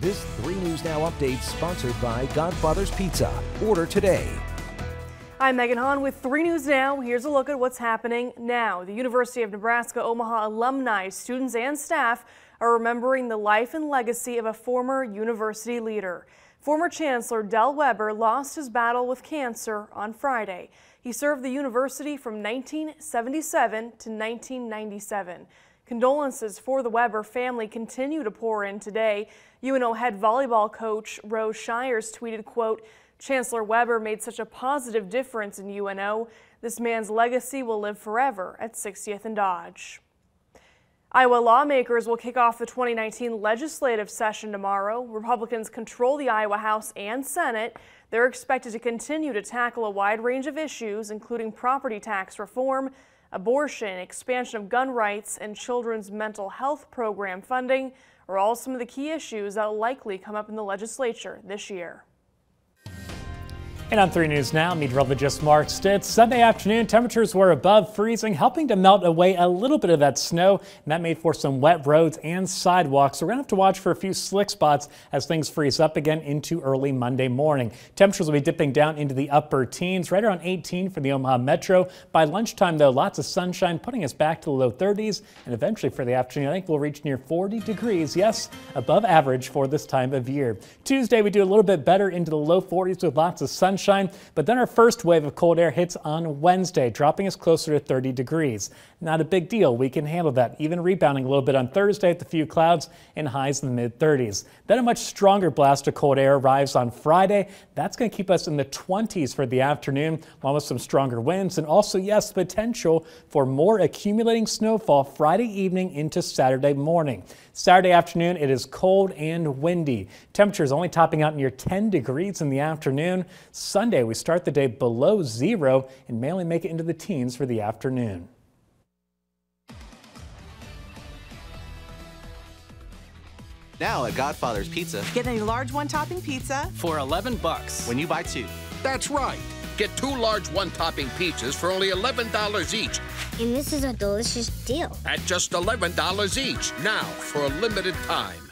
This 3 News Now update sponsored by Godfather's Pizza. Order today. I'm Megan Hahn with 3 News Now. Here's a look at what's happening now. The University of Nebraska Omaha alumni, students and staff are remembering the life and legacy of a former university leader. Former Chancellor Del Weber lost his battle with cancer on Friday. He served the university from 1977 to 1997. Condolences for the Weber family continue to pour in today. UNO head volleyball coach Rose Shires tweeted, quote, "Chancellor Weber made such a positive difference in UNO. This man's legacy will live forever at 60th and Dodge." Iowa lawmakers will kick off the 2019 legislative session tomorrow. Republicans control the Iowa House and Senate. They're expected to continue to tackle a wide range of issues, including property tax reform, abortion, expansion of gun rights, and children's mental health program funding are all some of the key issues that will likely come up in the legislature this year. And on 3 News Now, meteorologist Mark Stitz. Sunday afternoon, temperatures were above freezing, helping to melt away a little bit of that snow, and that made for some wet roads and sidewalks. So we're going to have to watch for a few slick spots as things freeze up again into early Monday morning. Temperatures will be dipping down into the upper teens, right around 18 for the Omaha Metro. By lunchtime, though, lots of sunshine, putting us back to the low 30s, and eventually for the afternoon, I think we'll reach near 40 degrees. Yes, above average for this time of year. Tuesday, we do a little bit better into the low 40s with lots of sunshine. But then our first wave of cold air hits on Wednesday, dropping us closer to 30 degrees. Not a big deal. We can handle that, even rebounding a little bit on Thursday with a few clouds and highs in the mid-30s. Then a much stronger blast of cold air arrives on Friday. That's going to keep us in the 20s for the afternoon, along with some stronger winds, and also, yes, potential for more accumulating snowfall Friday evening into Saturday morning. Saturday afternoon, it is cold and windy. Temperatures only topping out near 10 degrees in the afternoon. Sunday, we start the day below 0 and may only make it into the teens for the afternoon. Now at Godfather's Pizza, get a large one-topping pizza for $11 when you buy 2. That's right. Get 2 large one-topping pizzas for only $11 each. And this is a delicious deal. At just $11 each, now for a limited time.